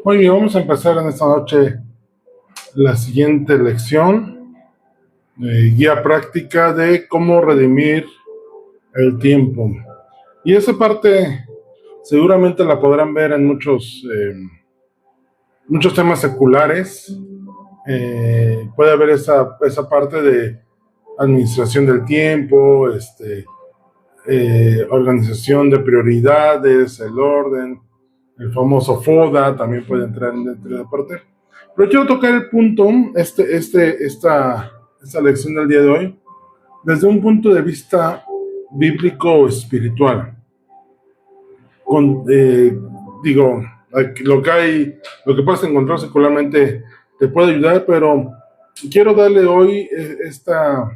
Muy bien, vamos a empezar en esta noche la siguiente lección, guía práctica de cómo redimir el tiempo. Y esa parte seguramente la podrán ver en muchos temas seculares. Puede haber esa parte de administración del tiempo, organización de prioridades, el orden, el famoso FODA también puede entrar dentro de la parte. Pero quiero tocar el punto, esta lección del día de hoy, desde un punto de vista bíblico espiritual. Digo, lo que puedes encontrar secularmente te puede ayudar, pero quiero darle hoy esta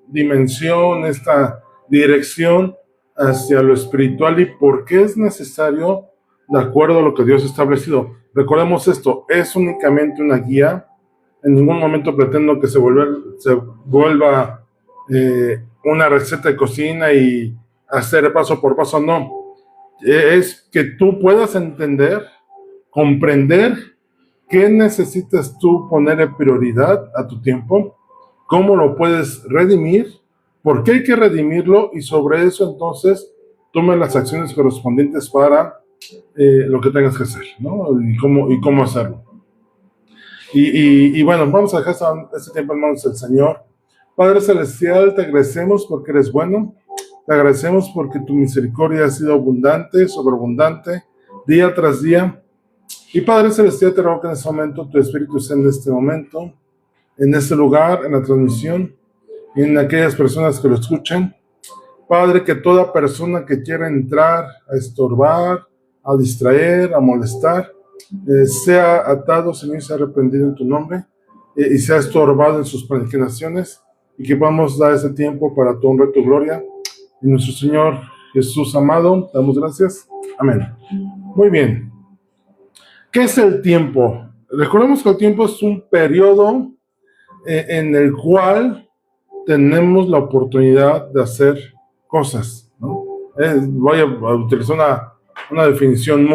dimensión, esta dirección hacia lo espiritual y por qué es necesario de acuerdo a lo que Dios ha establecido. Recordemos esto, es únicamente una guía. En ningún momento pretendo que se vuelva una receta de cocina y hacer paso por paso, no. Es que tú puedas entender, comprender qué necesitas tú poner en prioridad a tu tiempo, cómo lo puedes redimir, por qué hay que redimirlo y sobre eso entonces toma las acciones correspondientes para lo que tengas que hacer, ¿no? Y cómo hacerlo. Y bueno, vamos a dejar este tiempo en manos del Señor. Padre Celestial, te agradecemos porque eres bueno, te agradecemos porque tu misericordia ha sido abundante, sobreabundante, día tras día. Y Padre Celestial, te ruego que en este momento tu Espíritu esté en este momento, en este lugar, en la transmisión, y en aquellas personas que lo escuchan. Padre, que toda persona que quiera entrar a estorbar, a distraer, a molestar, sea atado, Señor, sea reprendido en tu nombre, y sea estorbado en sus planificaciones, y que podamos dar ese tiempo para tu honra y tu gloria. En nuestro Señor Jesús amado, damos gracias. Amén. Muy bien. ¿Qué es el tiempo? Recordemos que el tiempo es un periodo en el cual tenemos la oportunidad de hacer cosas, ¿no? Voy a utilizar una definición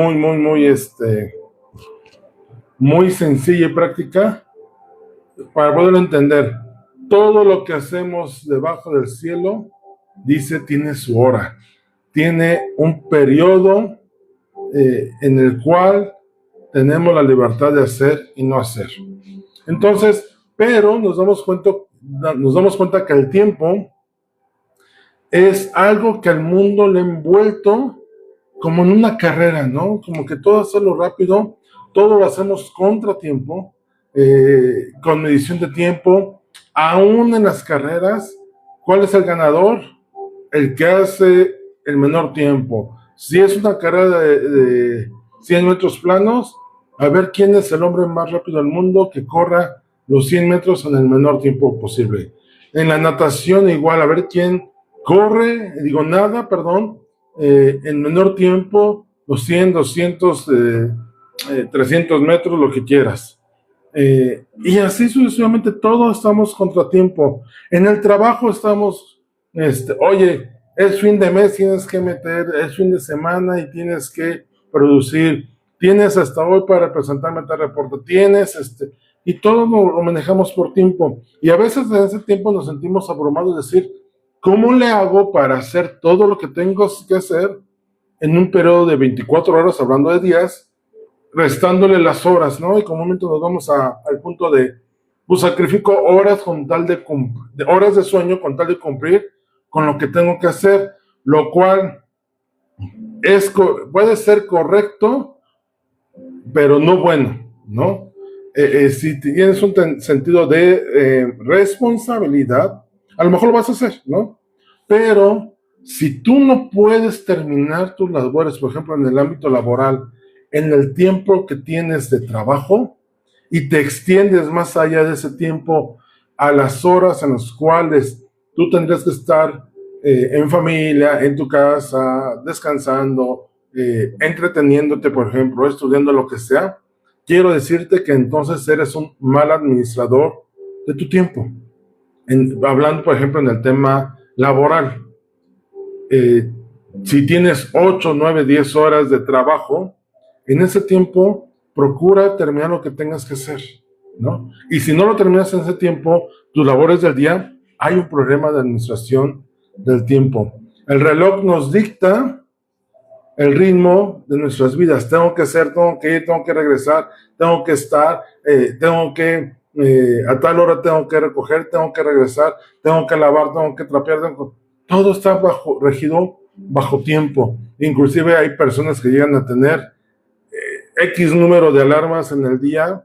muy sencilla y práctica para poderlo entender. Todo lo que hacemos debajo del cielo, dice, tiene su hora, tiene un periodo en el cual tenemos la libertad de hacer y no hacer. Entonces, pero nos damos cuenta que el tiempo es algo que al mundo le ha envuelto como en una carrera, ¿no? Como que todo hacerlo rápido, todo lo hacemos contra tiempo, con medición de tiempo, aún en las carreras. ¿Cuál es el ganador? El que hace el menor tiempo. Si es una carrera de 100 metros planos, a ver quién es el hombre más rápido del mundo que corra los 100 metros en el menor tiempo posible. En la natación igual, a ver quién en menor tiempo, los 100, 200, 300 metros, lo que quieras. Y así sucesivamente, todos estamos contra tiempo. En el trabajo estamos, oye, es fin de mes, tienes que meter, es fin de semana y tienes que producir, tienes hasta hoy para presentarme tal reporte, y todo lo manejamos por tiempo. Y a veces en ese tiempo nos sentimos abrumados de decir, ¿cómo le hago para hacer todo lo que tengo que hacer en un periodo de 24 horas, hablando de días, restándole las horas, ¿no? Y comúnmente nos vamos al punto de, pues sacrifico horas con tal de horas de sueño con tal de cumplir con lo que tengo que hacer, lo cual puede ser correcto, pero no bueno, ¿no? Si tienes un sentido de responsabilidad, a lo mejor lo vas a hacer, ¿no? Pero si tú no puedes terminar tus labores, por ejemplo, en el ámbito laboral, en el tiempo que tienes de trabajo, y te extiendes más allá de ese tiempo a las horas en las cuales tú tendrías que estar en familia, en tu casa, descansando, entreteniendo,te por ejemplo, estudiando lo que sea, quiero decirte que entonces eres un mal administrador de tu tiempo. Hablando, por ejemplo, en el tema laboral, si tienes 8, 9, 10 horas de trabajo, en ese tiempo procura terminar lo que tengas que hacer, ¿no? Y si no lo terminas en ese tiempo, tus labores del día, hay un problema de administración del tiempo. El reloj nos dicta el ritmo de nuestras vidas. Tengo que hacer, tengo que ir, tengo que regresar, tengo que estar, a tal hora tengo que recoger, tengo que regresar, tengo que lavar, tengo que trapear, todo está regido bajo tiempo. Inclusive hay personas que llegan a tener X número de alarmas en el día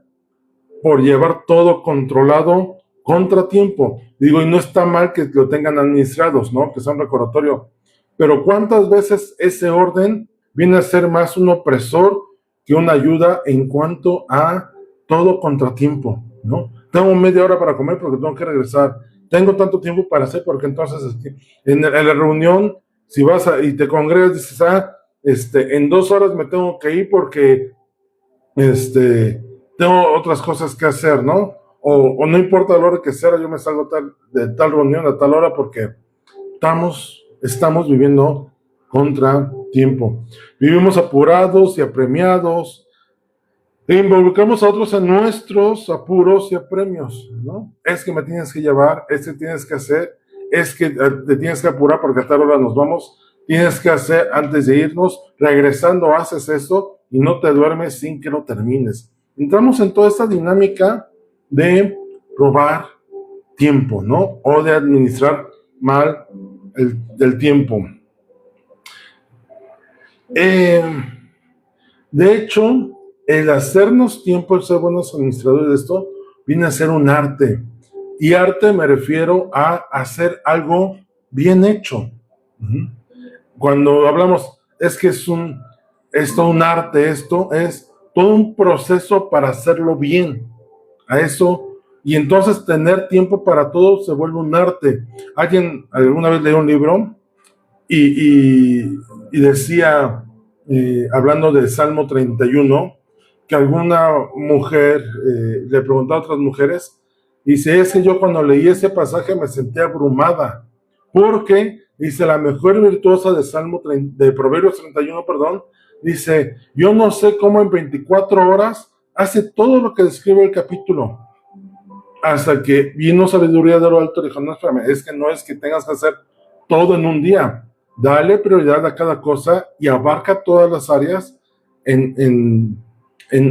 por llevar todo controlado contra tiempo. Digo, y no está mal que lo tengan administrados, ¿no? Que sea un recordatorio. Pero ¿cuántas veces ese orden viene a ser más un opresor que una ayuda en cuanto a todo contratiempo, ¿no? Tengo media hora para comer porque tengo que regresar. Tengo tanto tiempo para hacer porque entonces en la reunión, si vas y te congregas, dices, en 2 horas me tengo que ir porque tengo otras cosas que hacer, ¿no? O no importa la hora que sea, yo me salgo de tal reunión a tal hora porque estamos viviendo contra tiempo. Vivimos apurados y apremiados e involucramos a otros en nuestros apuros y apremios, ¿no? Es que me tienes que llevar, es que tienes que hacer, es que te tienes que apurar porque a tal hora nos vamos, tienes que hacer antes de irnos, regresando haces eso y no te duermes sin que lo termines. Entramos en toda esta dinámica de robar tiempo, ¿no? O de administrar mal el tiempo. De hecho, el hacernos tiempo, el ser buenos administradores de esto, viene a ser un arte. Y arte me refiero a hacer algo bien hecho. Cuando hablamos, es que es todo un arte, esto es todo un proceso para hacerlo bien. A eso, y entonces tener tiempo para todo se vuelve un arte. Alguien alguna vez leyó un libro y decía, hablando del Salmo 31, que alguna mujer le preguntó a otras mujeres, dice, es que yo cuando leí ese pasaje me sentí abrumada, porque, dice, la mujer virtuosa de Proverbios 31, dice, yo no sé cómo en 24 horas hace todo lo que describe el capítulo, hasta que vino sabiduría de lo alto y dijo, no, espérame, es que no es que tengas que hacer todo en un día, dale prioridad a cada cosa y abarca todas las áreas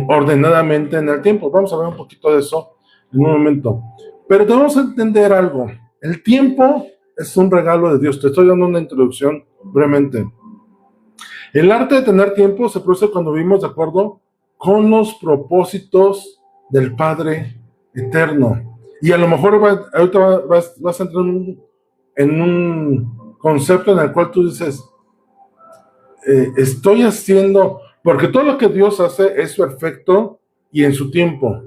ordenadamente en el tiempo. Vamos a ver un poquito de eso en un momento. Pero debemos entender algo. El tiempo es un regalo de Dios. Te estoy dando una introducción brevemente. El arte de tener tiempo se produce cuando vivimos de acuerdo con los propósitos del Padre Eterno. Y a lo mejor ahorita vas a entrar en un concepto en el cual tú dices, estoy haciendo, porque todo lo que Dios hace es perfecto y en su tiempo.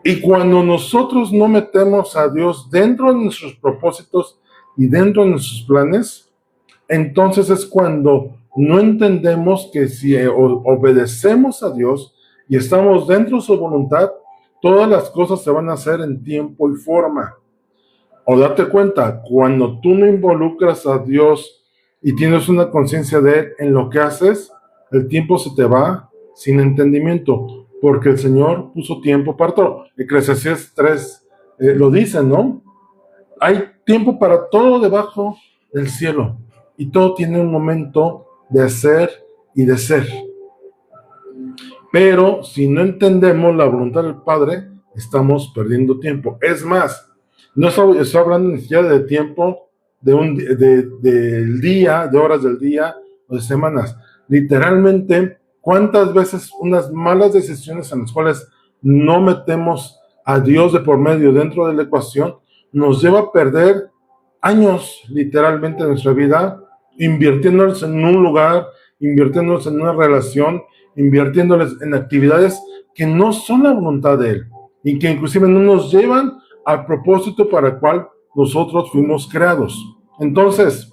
Y cuando nosotros no metemos a Dios dentro de nuestros propósitos y dentro de nuestros planes, entonces es cuando no entendemos que si obedecemos a Dios y estamos dentro de su voluntad, todas las cosas se van a hacer en tiempo y forma. O date cuenta, cuando tú no involucras a Dios y tienes una conciencia de Él en lo que haces, el tiempo se te va sin entendimiento, porque el Señor puso tiempo para todo. Eclesiastés 3 lo dice, ¿no? Hay tiempo para todo debajo del cielo y todo tiene un momento de hacer y de ser. Pero si no entendemos la voluntad del Padre, estamos perdiendo tiempo. Es más, no estoy hablando ni siquiera de tiempo del día, de horas del día o de semanas. Literalmente, ¿cuántas veces unas malas decisiones en las cuales no metemos a Dios de por medio dentro de la ecuación nos lleva a perder años literalmente de nuestra vida, invirtiéndoles en un lugar, invirtiéndoles en una relación, invirtiéndoles en actividades que no son la voluntad de Él y que inclusive no nos llevan al propósito para el cual nosotros fuimos creados. Entonces,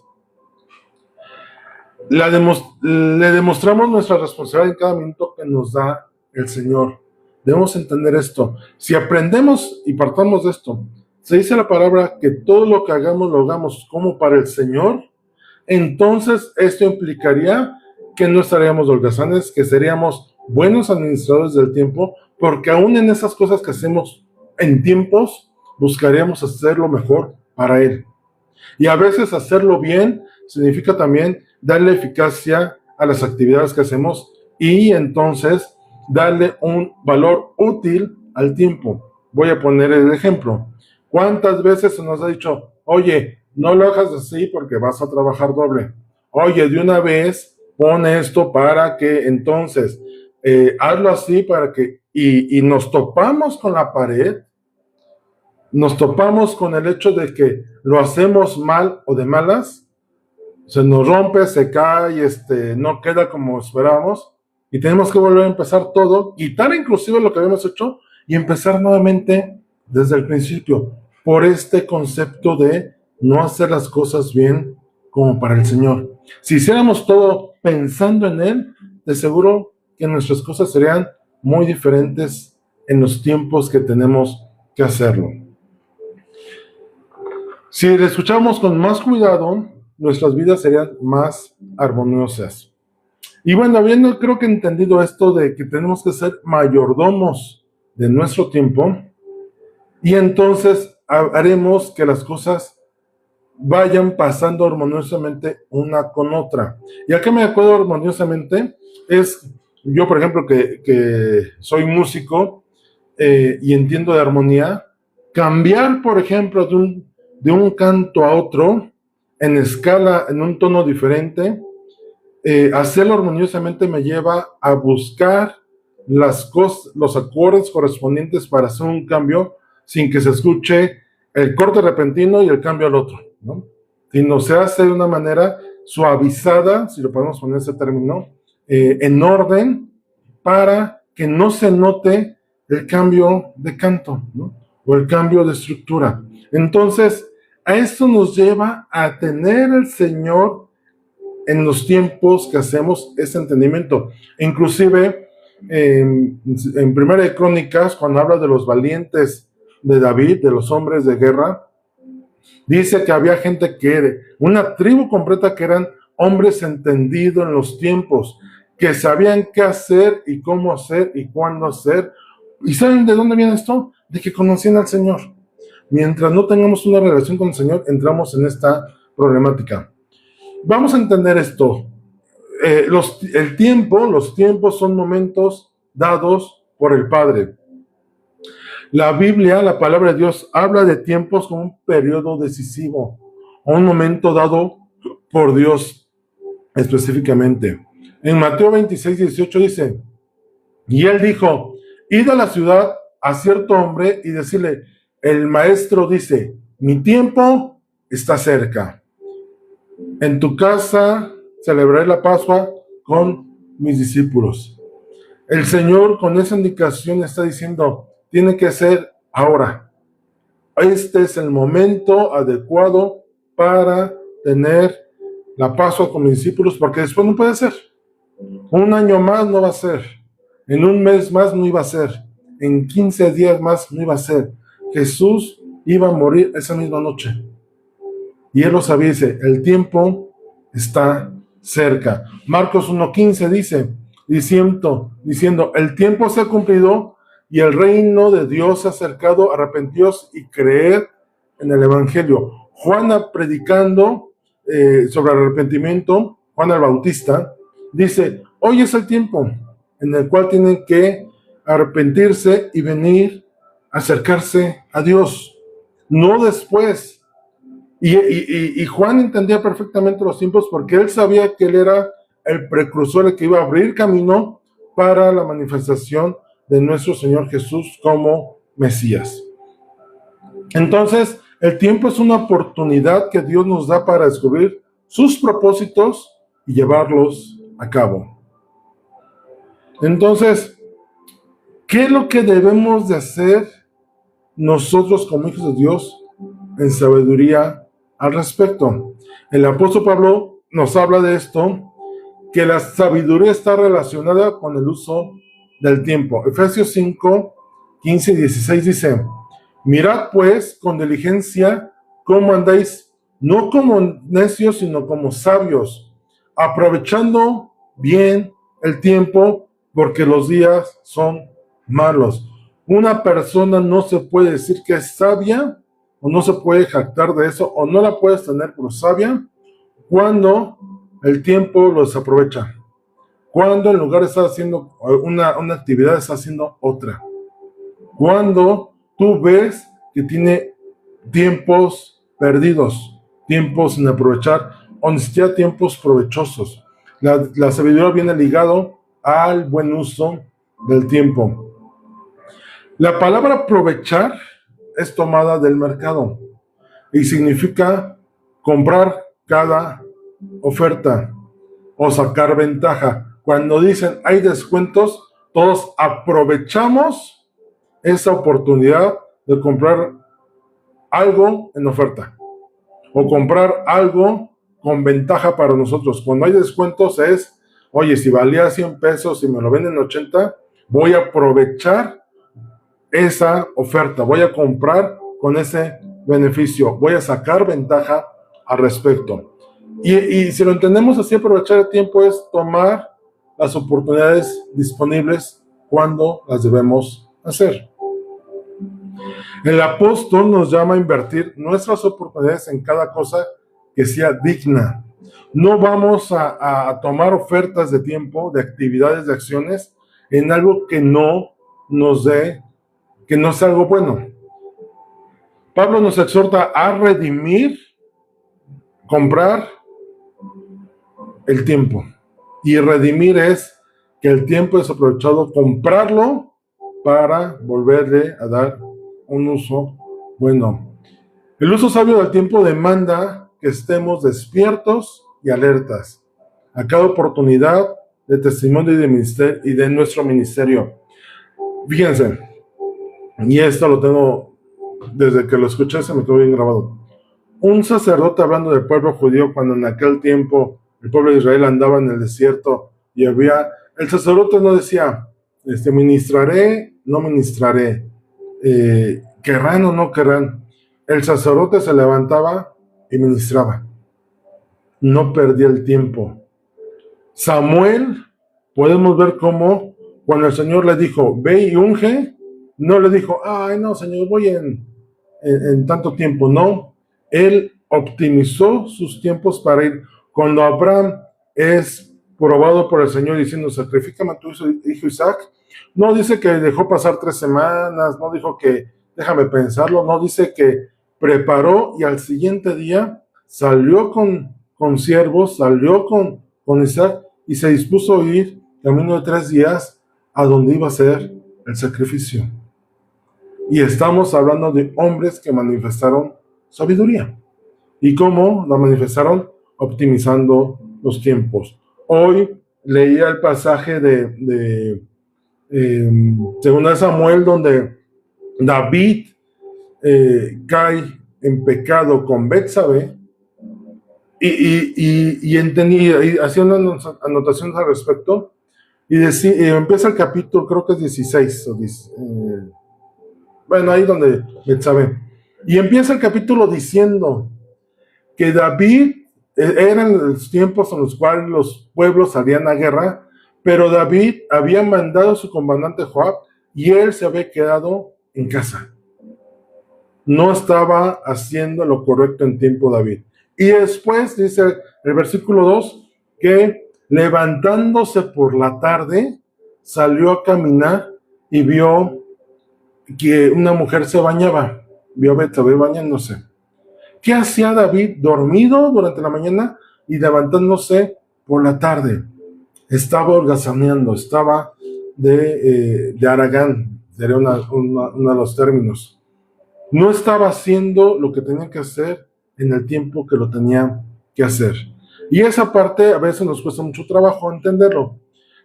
le demostramos nuestra responsabilidad en cada minuto que nos da el Señor. Debemos entender esto. Si aprendemos y partamos de esto, se dice la palabra que todo lo que hagamos lo hagamos como para el Señor, entonces esto implicaría que no estaríamos holgazanes, que seríamos buenos administradores del tiempo, porque aún en esas cosas que hacemos en tiempos, buscaremos hacerlo mejor para Él. Y a veces hacerlo bien significa también darle eficacia a las actividades que hacemos y entonces darle un valor útil al tiempo. Voy a poner el ejemplo. ¿Cuántas veces se nos ha dicho, oye, no lo hagas así porque vas a trabajar doble? Oye, de una vez pon esto para que entonces hazlo así para que... Y nos topamos con la pared, nos topamos con el hecho de que lo hacemos mal o de malas, se nos rompe, se cae, no queda como esperábamos, y tenemos que volver a empezar todo, quitar inclusive lo que habíamos hecho y empezar nuevamente desde el principio, por este concepto de no hacer las cosas bien como para el Señor. Si hiciéramos todo pensando en Él, de seguro que nuestras cosas serían muy diferentes en los tiempos que tenemos que hacerlo. Si le escuchamos con más cuidado, nuestras vidas serían más armoniosas. Y bueno, habiendo creo que entendido esto de que tenemos que ser mayordomos de nuestro tiempo, y entonces haremos que las cosas vayan pasando armoniosamente una con otra. ¿Y a qué me acuerdo armoniosamente? Es, yo por ejemplo que soy músico y entiendo de armonía, cambiar por ejemplo de un canto a otro, en escala, en un tono diferente, hacerlo armoniosamente me lleva a buscar los acordes correspondientes para hacer un cambio sin que se escuche el corte repentino y el cambio al otro, ¿no? Sino se hace de una manera suavizada, si lo podemos poner ese término, en orden, para que no se note el cambio de canto, ¿no? O el cambio de estructura. Entonces, a esto nos lleva a tener el Señor en los tiempos que hacemos ese entendimiento. Inclusive, en Primera de Crónicas, cuando habla de los valientes de David, de los hombres de guerra, dice que había gente una tribu completa que eran hombres entendidos en los tiempos, que sabían qué hacer y cómo hacer y cuándo hacer. ¿Y saben de dónde viene esto? De que conocían al Señor. Mientras no tengamos una relación con el Señor, entramos en esta problemática. Vamos a entender esto. Los tiempos son momentos dados por el Padre. La Biblia, la palabra de Dios, habla de tiempos como un periodo decisivo, o un momento dado por Dios específicamente. En Mateo 26:18 dice, y él dijo, id a la ciudad a cierto hombre y decirle, el maestro dice, mi tiempo está cerca. En tu casa celebraré la Pascua con mis discípulos. El Señor con esa indicación está diciendo, tiene que ser ahora. Este es el momento adecuado para tener la Pascua con mis discípulos, porque después no puede ser. Un año más no va a ser. En un mes más no iba a ser. En 15 días más no iba a ser. Jesús iba a morir esa misma noche. Y él lo sabía, dice, el tiempo está cerca. Marcos 1:15 dice, diciendo, el tiempo se ha cumplido y el reino de Dios se ha acercado, arrepentíos y creed en el Evangelio. Juana predicando sobre el arrepentimiento, Juan el Bautista, dice, hoy es el tiempo en el cual tienen que arrepentirse y venir a acercarse a Dios, no después. Y Juan entendía perfectamente los tiempos porque él sabía que él era el precursor, el que iba a abrir camino para la manifestación de nuestro Señor Jesús como Mesías. Entonces, el tiempo es una oportunidad que Dios nos da para descubrir sus propósitos y llevarlos a cabo. Entonces, ¿qué es lo que debemos de hacer nosotros como hijos de Dios en sabiduría al respecto? El apóstol Pablo nos habla de esto, que la sabiduría está relacionada con el uso del tiempo. Efesios 5:15 y 16 dice, mirad pues con diligencia cómo andáis, no como necios, sino como sabios, aprovechando bien el tiempo, porque los días son malos. Una persona no se puede decir que es sabia, o no se puede jactar de eso, o no la puedes tener por sabia, cuando el tiempo lo desaprovecha. Cuando en lugar de estar haciendo una actividad, está haciendo otra. Cuando tú ves que tiene tiempos perdidos, tiempos sin aprovechar, o ni siquiera tiempos provechosos. La sabiduría viene ligado al buen uso del tiempo. La palabra aprovechar es tomada del mercado y significa comprar cada oferta o sacar ventaja. Cuando dicen hay descuentos, todos aprovechamos esa oportunidad de comprar algo en oferta o comprar algo con ventaja para nosotros. Cuando hay descuentos es, oye, si valía 100 pesos y me lo venden 80, voy a aprovechar esa oferta, voy a comprar con ese beneficio, voy a sacar ventaja al respecto. Y si lo entendemos así, aprovechar el tiempo es tomar las oportunidades disponibles cuando las debemos hacer. El apóstol nos llama a invertir nuestras oportunidades en cada cosa que sea digna. No vamos a tomar ofertas de tiempo, de actividades, de acciones, en algo que no nos dé, que no sea algo bueno. Pablo nos exhorta a redimir, comprar el tiempo. Y redimir es que el tiempo es aprovechado, comprarlo para volverle a dar un uso bueno. El uso sabio del tiempo demanda que estemos despiertos y alertas a cada oportunidad de testimonio y de nuestro ministerio. Fíjense, y esto lo tengo desde que lo escuché, se me quedó bien grabado. Un sacerdote hablando del pueblo judío cuando en aquel tiempo el pueblo de Israel andaba en el desierto y el sacerdote no decía, ministraré, no ministraré, querrán o no querrán. El sacerdote se levantaba y ministraba. No perdía el tiempo. Samuel, podemos ver cómo cuando el Señor le dijo, ve y unge, no le dijo, ay no Señor, voy en tanto tiempo. No, él optimizó sus tiempos para ir. Cuando Abraham es probado por el Señor diciendo, sacrifícame a tu hijo Isaac, no dice que dejó pasar 3 semanas, no dijo que déjame pensarlo, no, dice que preparó y al siguiente día salió con siervos, salió con Isaac y se dispuso a ir camino de 3 días a donde iba a ser el sacrificio. Y estamos hablando de hombres que manifestaron sabiduría. ¿Y cómo la manifestaron? Optimizando los tiempos. Hoy leía el pasaje de Segunda de Samuel, donde David cae en pecado con Betsabé y hacía unas anotaciones al respecto y empieza el capítulo, creo que es 16 bueno, ahí donde Betsabé, y empieza el capítulo diciendo que David eran los tiempos en los cuales los pueblos salían a guerra, pero David había mandado a su comandante Joab y él se había quedado en casa. No estaba haciendo lo correcto en tiempo David. Y después dice el versículo 2 que levantándose por la tarde salió a caminar y vio que una mujer se bañaba. Vio a Betsabé bañándose. ¿Qué hacía David? Dormido durante la mañana y levantándose por la tarde. Estaba holgazaneando, estaba de haragán, sería uno de los términos. No estaba haciendo lo que tenía que hacer en el tiempo que lo tenía que hacer. Y esa parte a veces nos cuesta mucho trabajo entenderlo.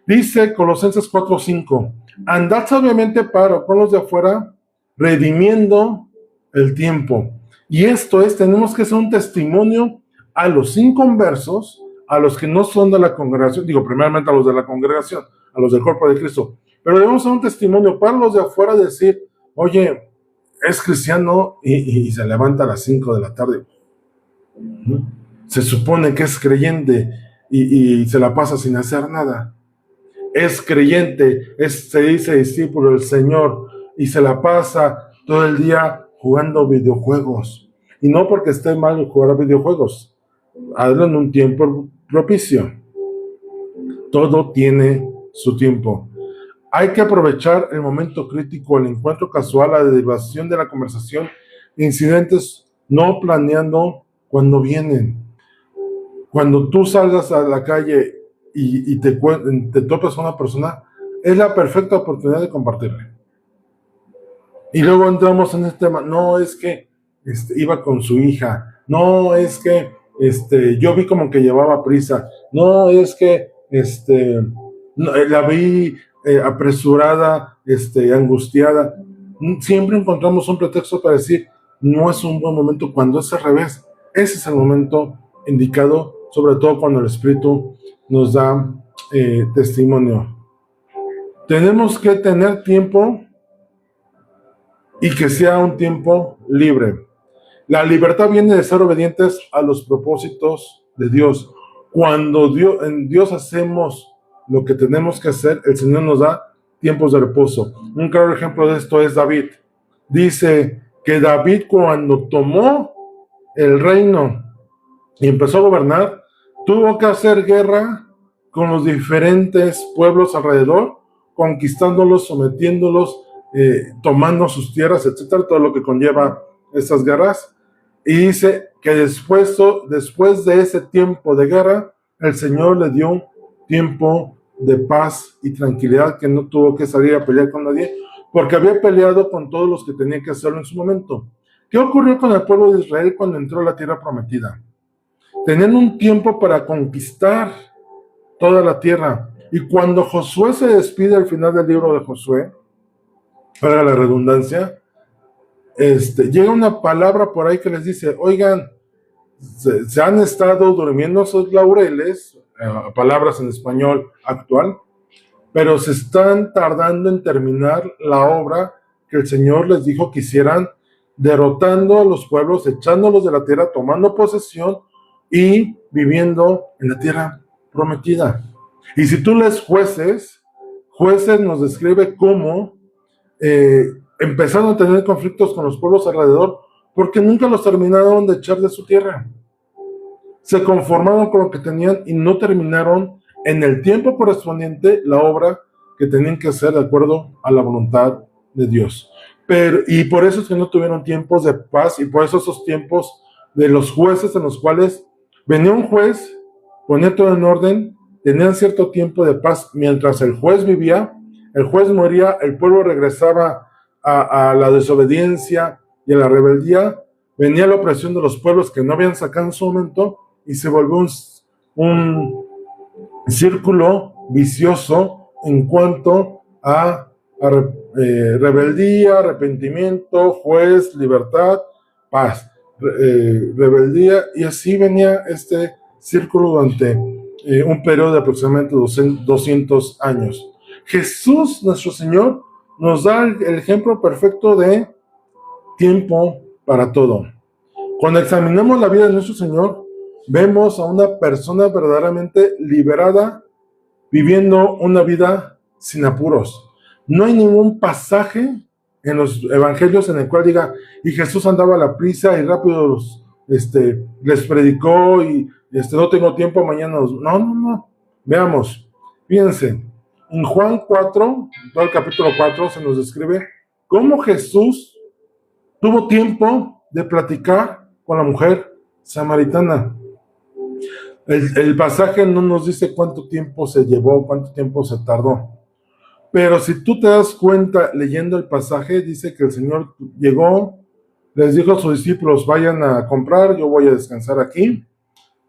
Dice Colosenses 4:5, andad sabiamente con los de afuera, redimiendo el tiempo. Y esto es, tenemos que ser un testimonio a los inconversos, a los que no son de la congregación, digo, primeramente a los de la congregación, a los del cuerpo de Cristo, pero debemos ser un testimonio para los de afuera, decir, oye, es cristiano y se levanta a las 5 de la tarde. Se supone que es creyente y se la pasa sin hacer nada. es creyente, se dice discípulo del Señor y se la pasa todo el día jugando videojuegos. Y no porque esté mal jugar videojuegos, hazlo en un tiempo propicio. Todo tiene su tiempo. Hay que aprovechar el momento crítico, el encuentro casual, la derivación de la conversación, incidentes no planeando cuando vienen. Cuando tú salgas a la calle y te topas a una persona, es la perfecta oportunidad de compartirle. Y luego entramos en este tema, no es que iba con su hija, no es que yo vi como que llevaba prisa, no es que no, la vi apresurada, angustiada. Siempre encontramos un pretexto para decir, no es un buen momento, cuando es al revés. Ese es el momento indicado, sobre todo cuando el Espíritu nos da testimonio. Tenemos que tener tiempo y que sea un tiempo libre. La libertad viene de ser obedientes a los propósitos de Dios. Cuando en Dios hacemos lo que tenemos que hacer, el Señor nos da tiempos de reposo. Un claro ejemplo de esto es David. Dice que David, cuando tomó el reino y empezó a gobernar, tuvo que hacer guerra con los diferentes pueblos alrededor, conquistándolos, sometiéndolos, tomando sus tierras, etcétera, todo lo que conlleva estas guerras. Y dice que después de ese tiempo de guerra, el Señor le dio tiempo de paz y tranquilidad, que no tuvo que salir a pelear con nadie, porque había peleado con todos los que tenían que hacerlo en su momento. ¿Qué ocurrió con el pueblo de Israel cuando entró a la tierra prometida? Tenían un tiempo para conquistar toda la tierra. Y cuando Josué se despide al final del libro de Josué, para la redundancia, llega una palabra por ahí que les dice, oigan, se han estado durmiendo sus laureles, palabras en español actual, pero se están tardando en terminar la obra que el Señor les dijo que hicieran, derrotando a los pueblos, echándolos de la tierra, tomando posesión y viviendo en la tierra prometida. Y si tú lees Jueces nos describe cómo empezaron a tener conflictos con los pueblos alrededor porque nunca los terminaron de echar de su tierra. Se conformaron con lo que tenían y no terminaron en el tiempo correspondiente la obra que tenían que hacer de acuerdo a la voluntad de Dios. Y por eso es que no tuvieron tiempos de paz, y por eso esos tiempos de los jueces en los cuales venía un juez, ponía todo en orden, tenían cierto tiempo de paz mientras el juez vivía, el juez moría, el pueblo regresaba a la desobediencia y a la rebeldía, venía la opresión de los pueblos que no habían sacado en su momento y se volvió un círculo vicioso en cuanto a rebeldía, arrepentimiento, juez, libertad, paz, rebeldía, y así venía este círculo durante un periodo de aproximadamente 200 años. Jesús, nuestro Señor, nos da el ejemplo perfecto de tiempo para todo. Cuando examinamos la vida de nuestro Señor, vemos a una persona verdaderamente liberada, viviendo una vida sin apuros. No hay ningún pasaje en los evangelios en el cual diga, y Jesús andaba a la prisa y rápido les predicó y no tengo tiempo, mañana. No. Veamos, fíjense, en Juan 4, todo el capítulo 4, se nos describe cómo Jesús tuvo tiempo de platicar con la mujer samaritana. El pasaje no nos dice cuánto tiempo se llevó, cuánto tiempo se tardó. Pero si tú te das cuenta leyendo el pasaje, dice que el Señor llegó, les dijo a sus discípulos, vayan a comprar, yo voy a descansar aquí.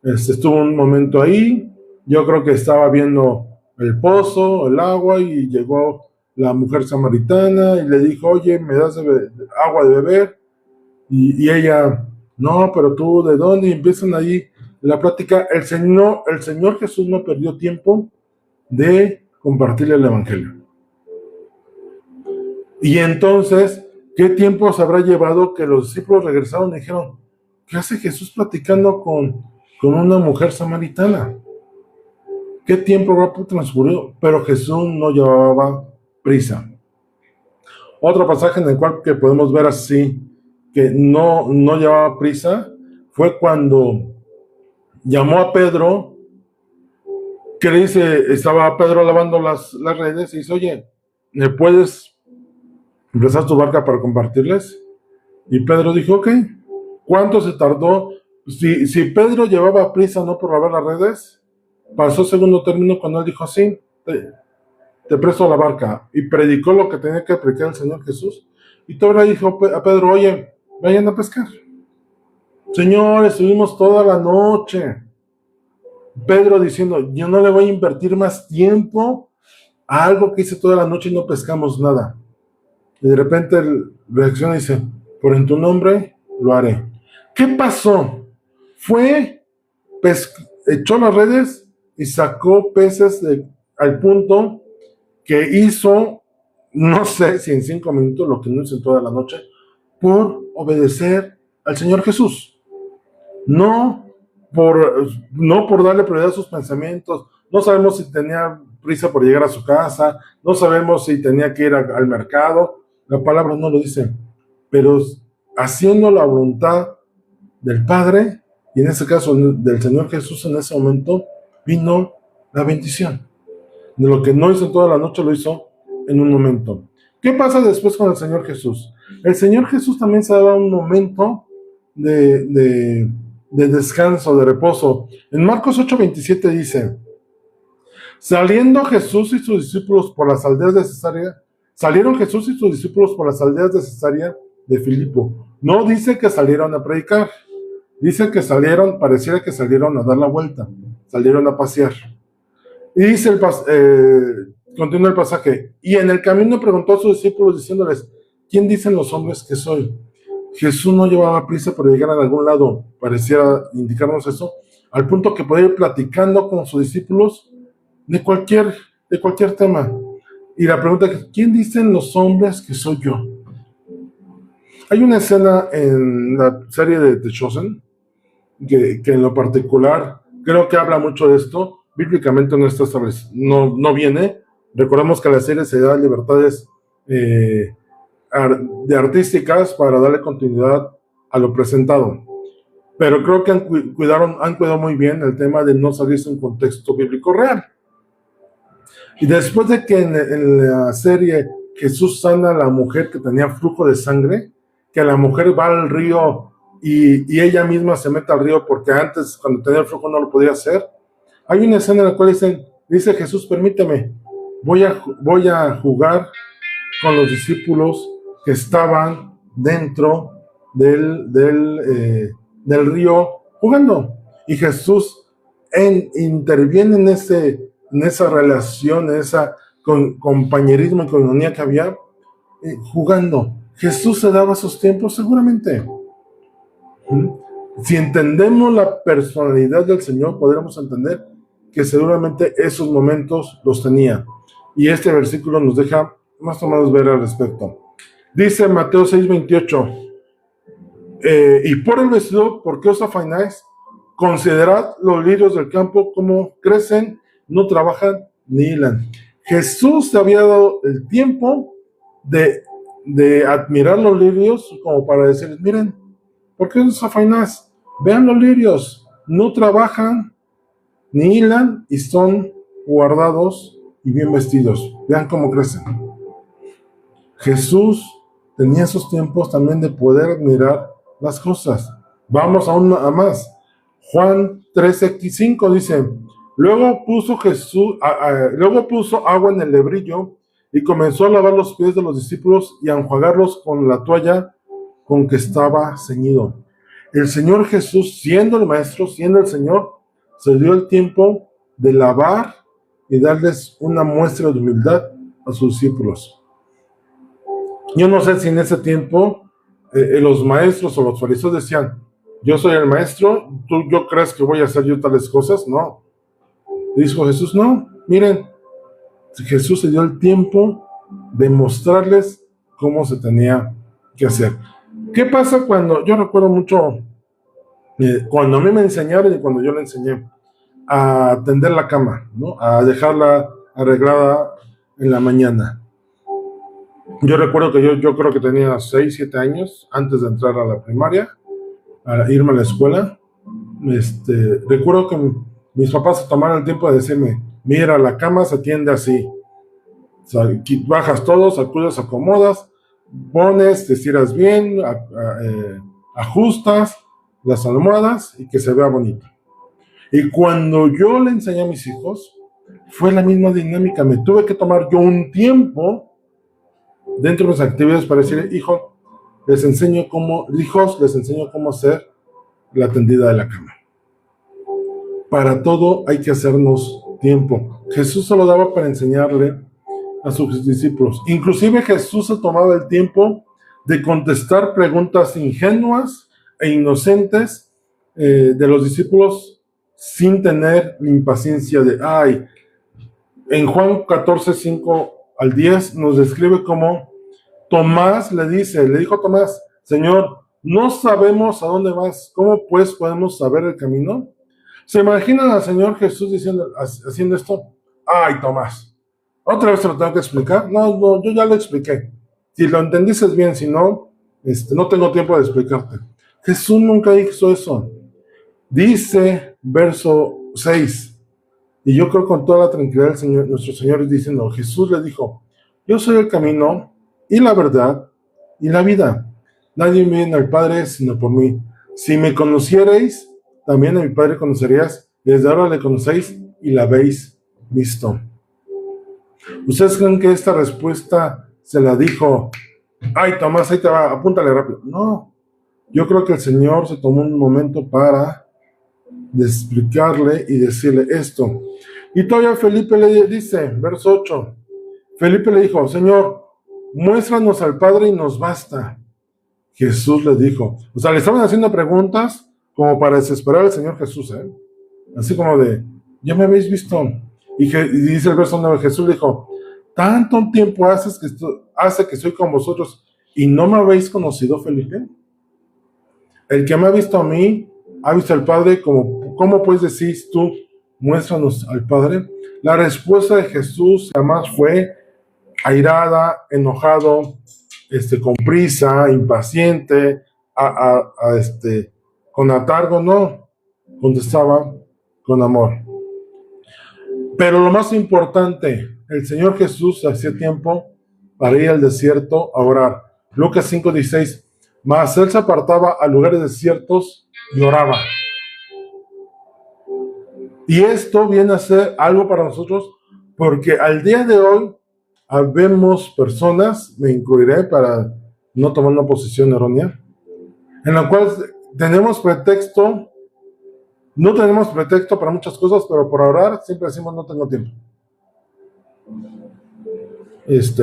Estuvo un momento ahí, yo creo que estaba viendo el pozo, el agua, y llegó la mujer samaritana y le dijo, oye, ¿me das agua de beber? Y ella, no, pero tú, ¿de dónde? Y empiezan ahí la plática. El Señor Jesús no perdió tiempo de compartirle el evangelio. Y entonces, ¿qué tiempo se habrá llevado que los discípulos regresaron y dijeron, ¿qué hace Jesús platicando con una mujer samaritana? ¿Qué tiempo rápido transcurrió? Pero Jesús no llevaba prisa. Otro pasaje en el cual que podemos ver así, que no llevaba prisa, fue cuando llamó a Pedro, que le dice, estaba Pedro lavando las redes, y dice, oye, ¿me puedes empezar tu barca para compartirles? Y Pedro dijo, ok. ¿Cuánto se tardó? Si Pedro llevaba prisa no por lavar las redes, pasó segundo término cuando él dijo, sí, te presto la barca, y predicó lo que tenía que predicar el Señor Jesús. Y todavía dijo a Pedro, oye, vayan a pescar. Señor, estuvimos toda la noche. Pedro diciendo, yo no le voy a invertir más tiempo a algo que hice toda la noche y no pescamos nada. Y de repente él reacciona y dice, por en tu nombre lo haré. ¿Qué pasó? Fue, echó las redes y sacó peces al punto que hizo, no sé si en 5 minutos, lo que no hizo en toda la noche, por obedecer al Señor Jesús. No por darle prioridad a sus pensamientos. No sabemos si tenía prisa por llegar a su casa, no sabemos si tenía que ir al mercado, la palabra no lo dice, pero haciendo la voluntad del Padre, y en este caso del Señor Jesús, en ese momento vino la bendición. De lo que no hizo toda la noche, lo hizo en un momento. ¿Qué pasa después con el Señor Jesús? El Señor Jesús también se daba un momento de descanso, de reposo. En Marcos 8:27 dice, saliendo Jesús y sus discípulos por las aldeas de Cesarea, salieron Jesús y sus discípulos por las aldeas de Cesarea de Filipo. No dice que salieron a predicar, dice que salieron, pareciera que salieron a dar la vuelta, salieron a pasear. Y dice continúa el pasaje, y en el camino preguntó a sus discípulos diciéndoles, ¿quién dicen los hombres que soy? Jesús no llevaba prisa por llegar a algún lado, pareciera indicarnos eso, al punto que podía ir platicando con sus discípulos de cualquier tema. Y la pregunta es, ¿quién dicen los hombres que soy yo? Hay una escena en la serie de The Chosen que en lo particular creo que habla mucho de esto. Bíblicamente no viene. Recordemos que la serie se da libertades de artísticas para darle continuidad a lo presentado. Pero creo que han cuidado muy bien el tema de no salirse de un contexto bíblico real. Y después de que en la serie Jesús sana a la mujer que tenía flujo de sangre, que la mujer va al río y ella misma se mete al río porque antes, cuando tenía el flujo, no lo podía hacer. Hay una escena en la cual dice Jesús, permíteme, voy a jugar con los discípulos que estaban dentro del río jugando. Y Jesús interviene en esa relación, en esa compañerismo y comunión que había, jugando. Jesús se daba esos tiempos seguramente. Si entendemos la personalidad del Señor, podremos entender que seguramente esos momentos los tenía. Y este versículo nos deja más o menos ver al respecto. Dice Mateo 6:28, y por el vestido, ¿por qué os afaináis? Considerad los lirios del campo, cómo crecen, no trabajan ni hilan. Jesús se había dado el tiempo de admirar los lirios como para decirles, miren, ¿por qué os afaináis? Vean los lirios, no trabajan ni hilan y son guardados y bien vestidos. Vean cómo crecen. Jesús tenía esos tiempos también de poder admirar las cosas. Vamos aún a más. Juan 13:5 dice, luego puso agua en el lebrillo y comenzó a lavar los pies de los discípulos y a enjuagarlos con la toalla con que estaba ceñido. El Señor Jesús, siendo el Maestro, siendo el Señor, se dio el tiempo de lavar y darles una muestra de humildad a sus discípulos. Yo no sé si en ese tiempo los maestros o los fariseos decían, yo soy el maestro, ¿yo crees que voy a hacer yo tales cosas? No. Dijo Jesús, no, miren, Jesús se dio el tiempo de mostrarles cómo se tenía que hacer. ¿Qué pasa cuando, yo recuerdo mucho, cuando a mí me enseñaron y cuando yo le enseñé? a tender la cama, ¿no? A dejarla arreglada en la mañana. Yo recuerdo que yo creo que tenía 6, 7 años antes de entrar a la primaria, a irme a la escuela. Recuerdo que mis papás se tomaron el tiempo de decirme, mira, la cama se tiende así. O sea, bajas todo, sacudes, acomodas, pones, te estiras bien, ajustas las almohadas y que se vea bonito. Y cuando yo le enseñé a mis hijos, fue la misma dinámica. Me tuve que tomar yo un tiempo dentro de mis actividades para decir, hijos, les enseño cómo hacer la tendida de la cama. Para todo hay que hacernos tiempo. Jesús se lo daba para enseñarle a sus discípulos. Inclusive Jesús se tomaba el tiempo de contestar preguntas ingenuas e inocentes de los discípulos sin tener la impaciencia de ay. En Juan 14, 5 al 10 nos describe cómo Tomás le dijo Tomás, Señor, no sabemos a dónde vas, ¿cómo pues podemos saber el camino? ¿Se imaginan al Señor Jesús haciendo esto? Ay, Tomás, ¿otra vez te lo tengo que explicar? No, yo ya lo expliqué. Si lo entendiste bien, si no, no tengo tiempo de explicarte. Jesús nunca hizo eso. Dice, verso 6, y yo creo con toda la tranquilidad del Señor, nuestro Señor diciendo, Jesús le dijo, yo soy el camino y la verdad y la vida. Nadie viene al Padre sino por mí. Si me conocierais, también a mi Padre conocerías. Desde ahora le conocéis y la habéis visto. ¿Ustedes creen que esta respuesta se la dijo, ay Tomás, ahí te va, apúntale rápido? No, yo creo que el Señor se tomó un momento para explicarle y decirle esto. Y todavía Felipe le dice, verso 8, Felipe le dijo, Señor, muéstranos al Padre y nos basta. Jesús le dijo, o sea, le estaban haciendo preguntas como para desesperar al Señor Jesús, así como de, ya me habéis visto. Y dice el verso 9, Jesús le dijo, tanto tiempo hace que estoy con vosotros y no me habéis conocido, Felipe. El que me ha visto a mí, ha visto al Padre. ¿Cómo pues decís tú, muéstranos al Padre? La respuesta de Jesús jamás fue airada, enojado, con prisa, impaciente, con atargo, no, contestaba con amor. Pero lo más importante, el Señor Jesús hacía tiempo para ir al desierto a orar. Lucas 5:16, mas él se apartaba a lugares desiertos y oraba. Y esto viene a ser algo para nosotros, porque al día de hoy habemos personas, me incluiré para no tomar una posición errónea, en la cual no tenemos pretexto para muchas cosas, pero por orar siempre decimos no tengo tiempo.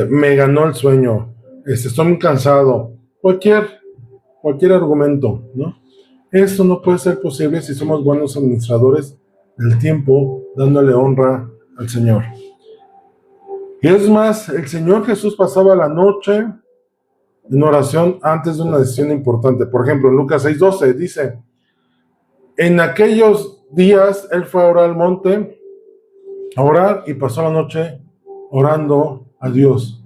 Me ganó el sueño, estoy muy cansado, cualquier argumento, ¿no? Eso no puede ser posible si somos buenos administradores del tiempo, dándole honra al Señor. Y es más, el Señor Jesús pasaba la noche en oración antes de una decisión importante. Por ejemplo, en Lucas 6:12 dice, en aquellos días él fue a orar al monte, a orar, y pasó la noche orando a Dios.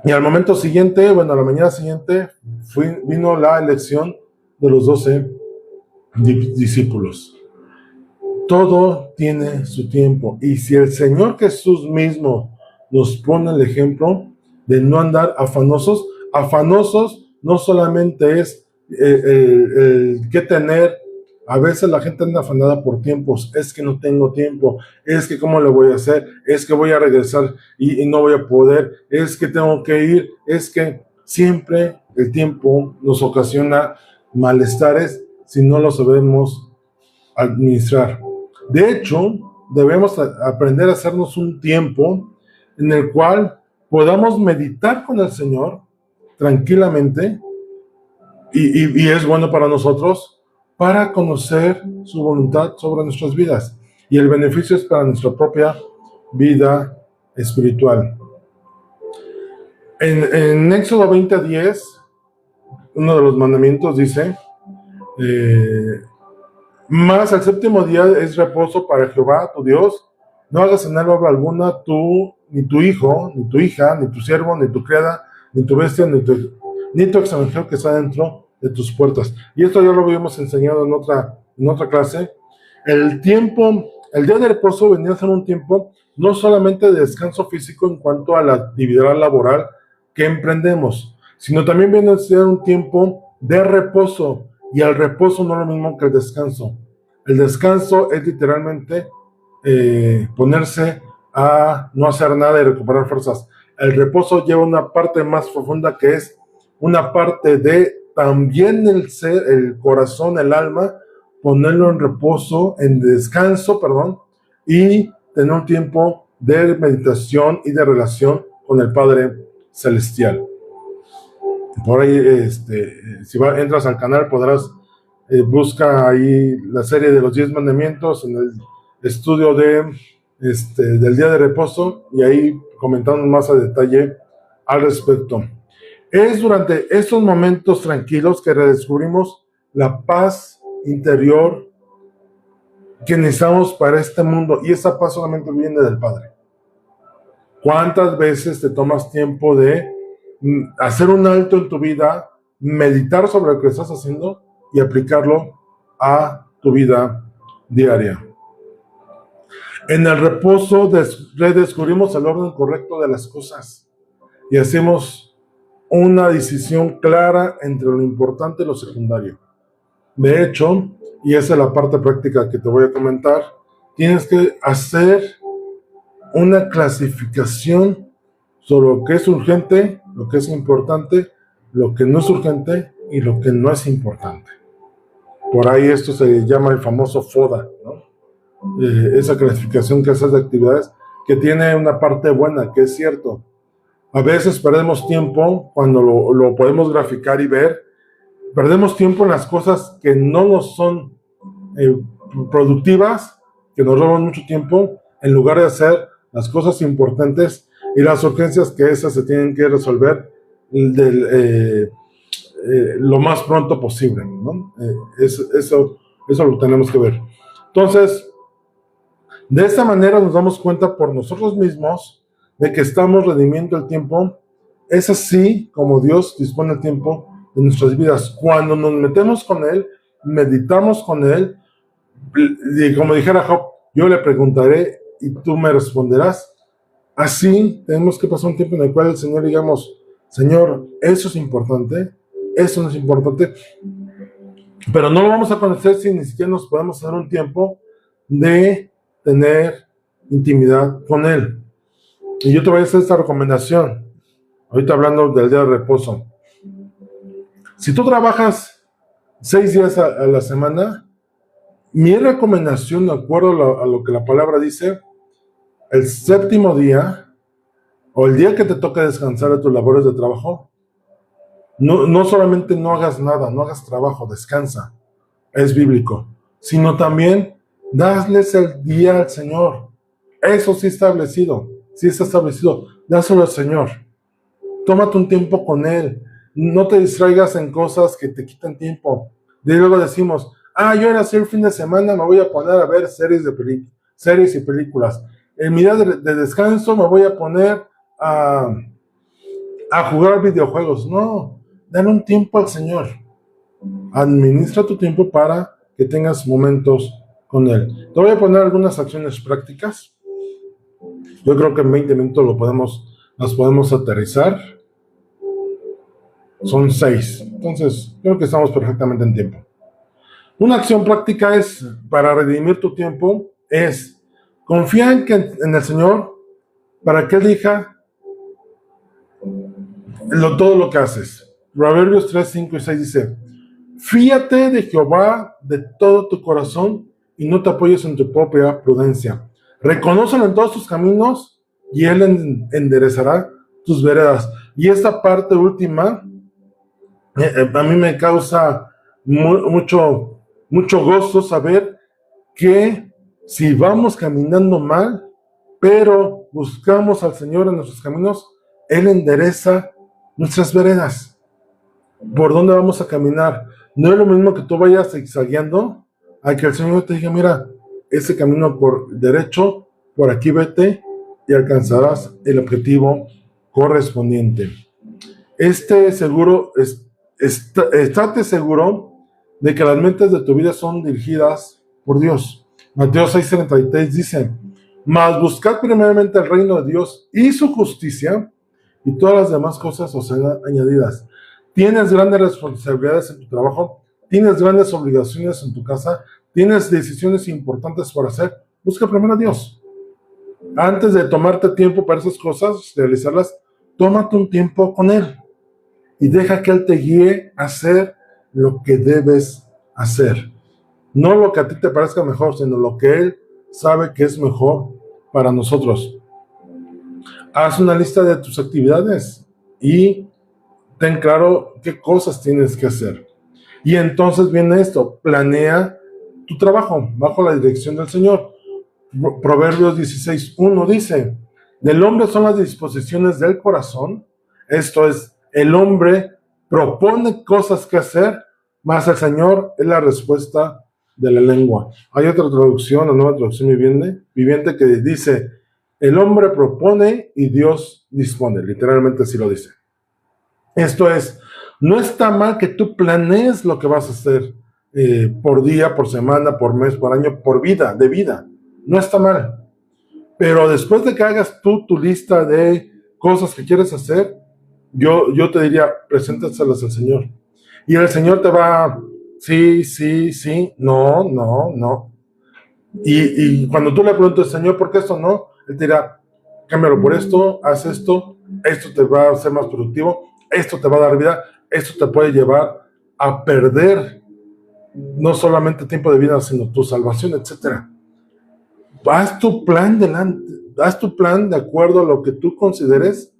Y al momento siguiente, a la mañana siguiente, vino la elección de los 12 discípulos. Todo tiene su tiempo. Y si el Señor Jesús mismo nos pone el ejemplo de no andar afanosos no solamente es el que tener. A veces la gente anda afanada por tiempos. Es que no tengo tiempo. Es que cómo le voy a hacer. Es que voy a regresar y no voy a poder. Es que tengo que ir. Es que siempre el tiempo nos ocasiona malestares si no lo sabemos administrar. De hecho, debemos aprender a hacernos un tiempo en el cual podamos meditar con el Señor tranquilamente y es bueno para nosotros para conocer su voluntad sobre nuestras vidas. Y el beneficio es para nuestra propia vida espiritual. En Éxodo 20:10, uno de los mandamientos dice, Más el séptimo día es reposo para Jehová, tu Dios. No hagas en él obra alguna, tú, ni tu hijo, ni tu hija, ni tu siervo, ni tu criada, ni tu bestia, ni tu extranjero que está dentro de tus puertas. Y esto ya lo habíamos enseñado en otra clase. El día de reposo venía a ser un tiempo no solamente de descanso físico en cuanto a la actividad laboral que emprendemos, sino también viene a ser un tiempo de reposo. Y el reposo no es lo mismo que el descanso. El descanso es literalmente ponerse a no hacer nada y recuperar fuerzas. El reposo lleva una parte más profunda que es una parte de también el ser, el corazón, el alma, ponerlo en reposo, en descanso, perdón, y tener un tiempo de meditación y de relación con el Padre Celestial. Por ahí, si entras al canal podrás, busca ahí la serie de los 10 mandamientos en el estudio del día de reposo, y ahí comentamos más a detalle al respecto. Es durante estos momentos tranquilos que redescubrimos la paz interior que necesitamos para este mundo, y esa paz solamente viene del Padre. ¿Cuántas veces te tomas tiempo de hacer un alto en tu vida, meditar sobre lo que estás haciendo y aplicarlo a tu vida diaria? En el reposo redescubrimos el orden correcto de las cosas y hacemos una decisión clara entre lo importante y lo secundario. De hecho, y esa es la parte práctica que te voy a comentar, tienes que hacer una clasificación sobre lo que es urgente, lo que es importante, lo que no es urgente y lo que no es importante. Por ahí esto se llama el famoso FODA, ¿no? Esa clasificación que haces de actividades, que tiene una parte buena, que es cierto. A veces perdemos tiempo cuando lo podemos graficar y ver. Perdemos tiempo en las cosas que no nos son productivas, que nos roban mucho tiempo, en lugar de hacer las cosas importantes y las urgencias que esas se tienen que resolver lo más pronto posible, ¿no? Eso lo tenemos que ver. Entonces, de esta manera nos damos cuenta por nosotros mismos de que estamos redimiendo el tiempo. Es así como Dios dispone el tiempo de nuestras vidas. Cuando nos metemos con Él, meditamos con Él, y como dijera Job, yo le preguntaré y tú me responderás. Así tenemos que pasar un tiempo en el cual el Señor digamos, Señor, eso es importante, eso no es importante, pero no lo vamos a conocer si ni siquiera nos podemos hacer un tiempo de tener intimidad con Él. Y yo te voy a hacer esta recomendación, ahorita hablando del día de reposo. Si tú trabajas 6 días a la semana, mi recomendación, de acuerdo a lo que la palabra dice, el séptimo día, o el día que te toca descansar de tus labores de trabajo, no solamente no hagas nada, no hagas trabajo, descansa, es bíblico, sino también dasles el día al Señor. Eso sí está establecido, dáselo al Señor. Tómate un tiempo con Él, no te distraigas en cosas que te quitan tiempo. Y luego decimos, yo ahora sí el fin de semana me voy a poner a ver series y películas. En mi día de descanso me voy a poner a jugar videojuegos. No, dale un tiempo al Señor. Administra tu tiempo para que tengas momentos con Él. Te voy a poner algunas acciones prácticas. Yo creo que en 20 minutos las podemos aterrizar. Son 6. Entonces, creo que estamos perfectamente en tiempo. Una acción práctica para redimir tu tiempo, es confía en el Señor para que Él elija todo lo que haces. Proverbios 3, 5 y 6 dice, fíate de Jehová de todo tu corazón y no te apoyes en tu propia prudencia. Reconócelo en todos tus caminos y Él enderezará tus veredas. Y esta parte última a mí me causa mucho gozo saber que si vamos caminando mal, pero buscamos al Señor en nuestros caminos, Él endereza nuestras veredas. ¿Por dónde vamos a caminar? No es lo mismo que tú vayas zigzagueando a que el Señor te diga, mira, ese camino por derecho, por aquí vete y alcanzarás el objetivo correspondiente. Estate seguro de que las metas de tu vida son dirigidas por Dios. Mateo 6:33 dice, mas buscad primeramente el reino de Dios y su justicia, y todas las demás cosas os serán añadidas. Tienes grandes responsabilidades en tu trabajo, tienes grandes obligaciones en tu casa, tienes decisiones importantes por hacer. Busca primero a Dios. Antes de tomarte tiempo para esas cosas, realizarlas, tómate un tiempo con Él y deja que Él te guíe a hacer lo que debes hacer. No lo que a ti te parezca mejor, sino lo que Él sabe que es mejor para nosotros. Haz una lista de tus actividades y ten claro qué cosas tienes que hacer. Y entonces viene esto, planea tu trabajo bajo la dirección del Señor. Proverbios 16:1 dice, del hombre son las disposiciones del corazón, esto es, el hombre propone cosas que hacer, mas el Señor es la respuesta de la lengua. Hay otra traducción, la Nueva Traducción Viviente, que dice, el hombre propone y Dios dispone, literalmente así lo dice. Esto es, no está mal que tú planees lo que vas a hacer por día, por semana, por mes, por año, por vida, de vida. No está mal. Pero después de que hagas tú tu lista de cosas que quieres hacer, yo te diría, preséntaselas al Señor. Y el Señor te va, sí, no. Y cuando tú le preguntas, Señor, ¿por qué esto no? Él te dirá, cámbialo por esto, haz esto te va a hacer más productivo, esto te va a dar vida, esto te puede llevar a perder no solamente tiempo de vida, sino tu salvación, etc. Haz tu plan de acuerdo a lo que tú consideres.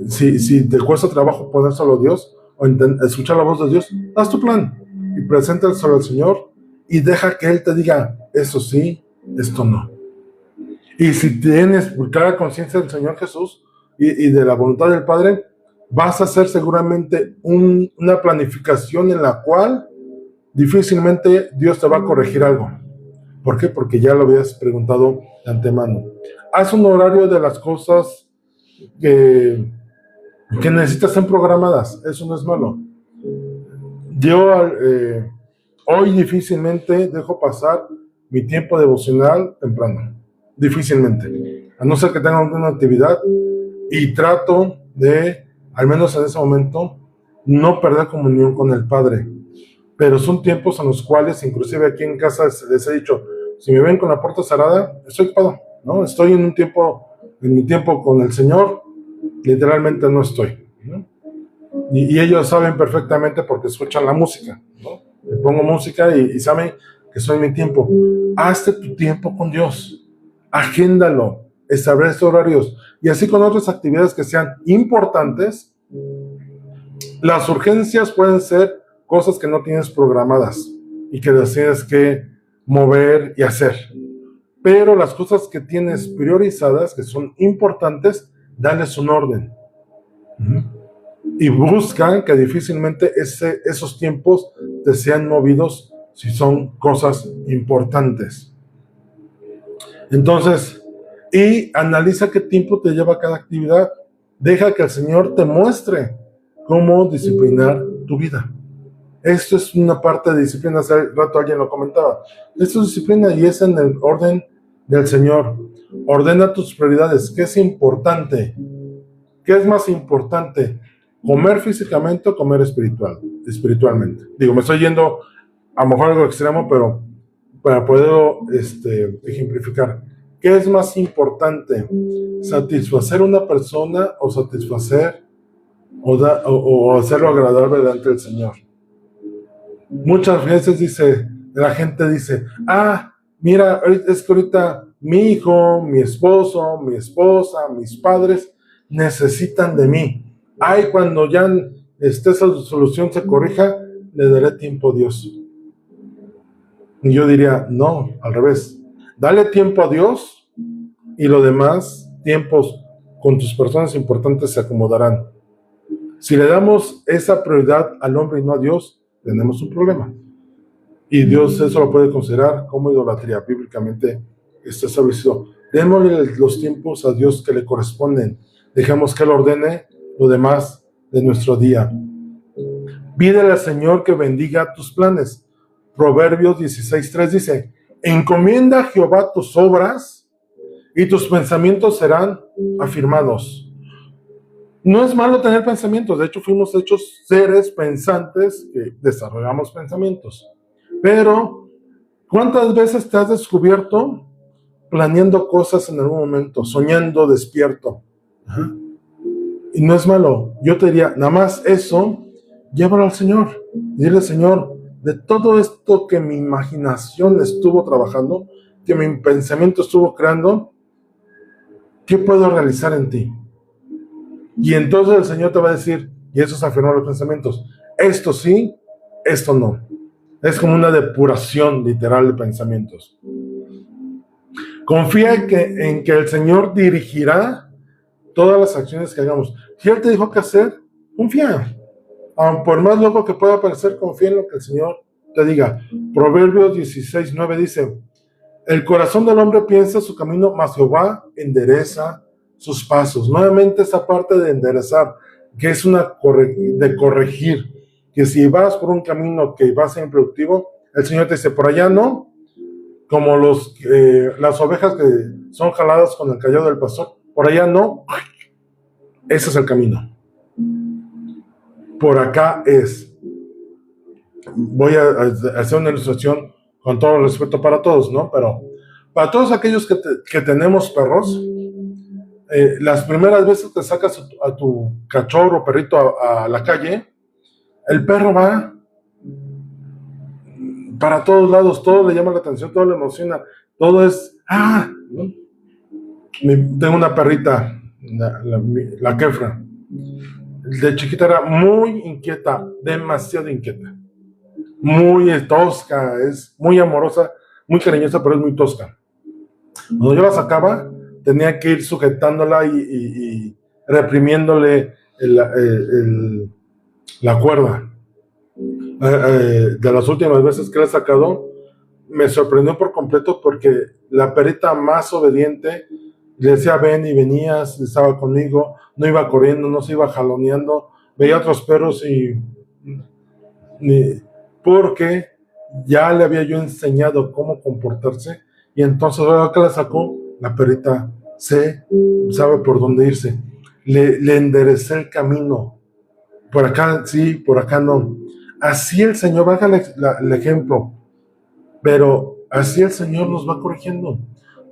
Si te cuesta trabajo poner solo a Dios o escuchar la voz de Dios, haz tu plan y preséntaselo al Señor y deja que Él te diga, eso sí, esto no. Y si tienes clara conciencia del Señor Jesús y de la voluntad del Padre, vas a hacer seguramente una planificación en la cual difícilmente Dios te va a corregir algo. ¿Por qué? Porque ya lo habías preguntado de antemano. Haz un horario de las cosas que necesitas ser programadas. Eso no es malo. Yo hoy difícilmente dejo pasar mi tiempo devocional temprano. Difícilmente. A no ser que tenga alguna actividad, y trato de, al menos en ese momento, no perder comunión con el Padre. Pero son tiempos en los cuales, inclusive aquí en casa les he dicho, si me ven con la puerta cerrada, estoy ocupado, ¿no? Estoy en mi tiempo con el Señor, literalmente no estoy, ¿no? Y ellos saben perfectamente porque escuchan la música, ¿no? Le pongo música y saben que soy mi tiempo. Hazte tu tiempo con Dios, agéndalo, establece horarios, y así con otras actividades que sean importantes. Las urgencias pueden ser cosas que no tienes programadas y que las tienes que mover y hacer. Pero las cosas que tienes priorizadas, que son importantes, dales un orden. Y busca que difícilmente esos tiempos te sean movidos si son cosas importantes. Entonces, y analiza qué tiempo te lleva cada actividad. Deja que el Señor te muestre cómo disciplinar tu vida. Esto es una parte de disciplina. Hace rato alguien lo comentaba. Esto es disciplina y es en el orden del Señor. Ordena tus prioridades. ¿Qué es importante? ¿Qué es más importante? ¿Comer físicamente o comer espiritualmente? Digo, me estoy yendo a lo mejor algo extremo, pero para poderlo ejemplificar. ¿Qué es más importante? ¿Satisfacer a una persona o satisfacer o hacerlo agradable delante del Señor? Muchas veces la gente dice, mira, es que ahorita mi hijo, mi esposo, mi esposa, mis padres necesitan de mí. Cuando ya esa solución se corrija, le daré tiempo a Dios. Y yo diría, no, al revés. Dale tiempo a Dios y lo demás, tiempos con tus personas importantes se acomodarán. Si le damos esa prioridad al hombre y no a Dios, tenemos un problema. Y Dios eso lo puede considerar como idolatría. Bíblicamente está establecido. Démosle los tiempos a Dios que le corresponden. Dejemos que Él ordene lo demás de nuestro día. Pídele al Señor que bendiga tus planes. Proverbios 16:3 dice: encomienda a Jehová tus obras y tus pensamientos serán afirmados. No es malo tener pensamientos, de hecho fuimos hechos seres pensantes que desarrollamos pensamientos. Pero, ¿cuántas veces te has descubierto planeando cosas en algún momento, soñando despierto? Ajá. Y no es malo. Yo te diría, nada más eso, llévalo al Señor. Dile, Señor, de todo esto que mi imaginación estuvo trabajando, que mi pensamiento estuvo creando, ¿qué puedo realizar en ti? Y entonces el Señor te va a decir, y eso es afirmar los pensamientos, esto sí, esto no. Es como una depuración literal de pensamientos. Confía en que el Señor dirigirá todas las acciones que hagamos. Si Él te dijo qué hacer, confía. Por más loco que pueda parecer, confía en lo que el Señor te diga. Proverbios 16:9 dice: el corazón del hombre piensa su camino, mas Jehová endereza sus pasos. Nuevamente esa parte de enderezar, que es de corregir, que si vas por un camino que va a ser improductivo, el Señor te dice, por allá no, como las ovejas que son jaladas con el cayado del pastor, por allá no, ese es el camino. Por acá es. Voy a hacer una ilustración con todo el respeto para todos, ¿no? Pero para todos aquellos que tenemos perros, las primeras veces que sacas a tu cachorro o perrito a la calle, el perro va para todos lados, todo le llama la atención, todo le emociona, todo es, ¿no? Tengo una perrita, la Kefra, de chiquita era muy inquieta, demasiado inquieta, muy tosca, es muy amorosa, muy cariñosa, pero es muy tosca. Cuando yo la sacaba, tenía que ir sujetándola y reprimiéndole la cuerda. De las últimas veces que la he sacado, me sorprendió por completo porque la perrita más obediente le decía ven y venías, estaba conmigo, no iba corriendo, no se iba jaloneando, veía otros perros porque ya le había yo enseñado cómo comportarse y entonces ahora que la sacó, la perrita sabe por dónde irse. Le enderecé el camino. Por acá sí, por acá no. Así el Señor, baja el ejemplo, pero así el Señor nos va corrigiendo.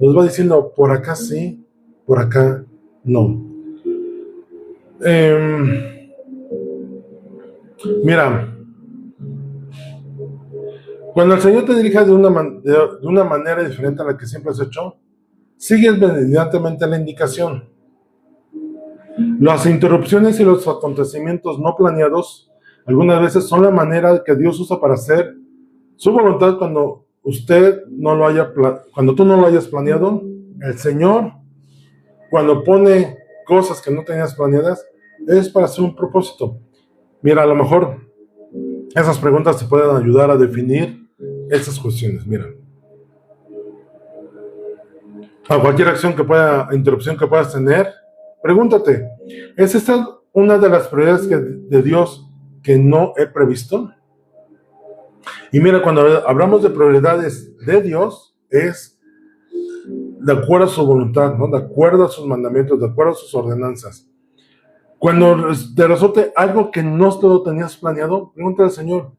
Nos va diciendo, por acá sí, por acá no. Mira, cuando el Señor te dirija de una manera diferente a la que siempre has hecho, sigues mediantemente la indicación. Las interrupciones y los acontecimientos no planeados algunas veces son la manera que Dios usa para hacer su voluntad cuando tú no lo hayas planeado. El Señor, cuando pone cosas que no tenías planeadas, es para hacer un propósito. Mira, a lo mejor esas preguntas te pueden ayudar a definir esas cuestiones. Mira, a cualquier interrupción que puedas tener, pregúntate, ¿es esta una de las prioridades de Dios que no he previsto? Y mira, cuando hablamos de prioridades de Dios, es de acuerdo a su voluntad, ¿no? De acuerdo a sus mandamientos, de acuerdo a sus ordenanzas. Cuando te resulte algo que no lo tenías planeado, pregúntale al Señor,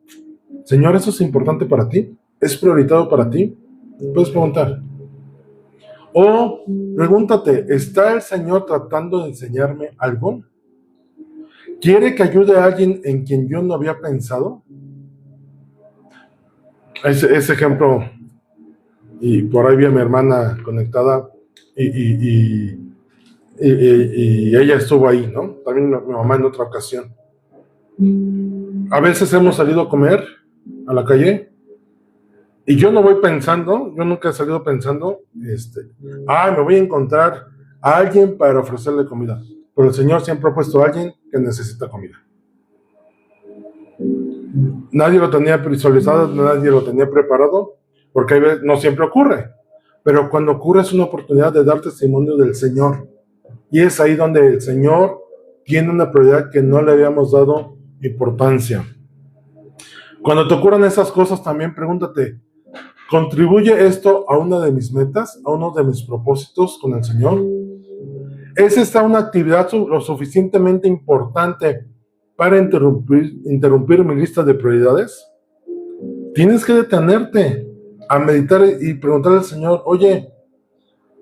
Señor, ¿eso es importante para ti? ¿Es prioritario para ti? Puedes preguntar. O pregúntate, ¿está el Señor tratando de enseñarme algo? ¿Quiere que ayude a alguien en quien yo no había pensado? Ese ejemplo, y por ahí vi a mi hermana conectada y ella estuvo ahí, ¿no? También mi mamá en otra ocasión. A veces hemos salido a comer a la calle y yo no voy pensando, yo nunca he salido pensando, me voy a encontrar a alguien para ofrecerle comida. Pero el Señor siempre ha puesto a alguien que necesita comida. Nadie lo tenía visualizado, nadie lo tenía preparado, porque no siempre ocurre. Pero cuando ocurre es una oportunidad de dar testimonio del Señor. Y es ahí donde el Señor tiene una prioridad que no le habíamos dado importancia. Cuando te ocurran esas cosas, también pregúntate, ¿contribuye esto a una de mis metas, a uno de mis propósitos con el Señor? ¿Es esta una actividad lo suficientemente importante para interrumpir mi lista de prioridades? Tienes que detenerte a meditar y preguntarle al Señor, oye,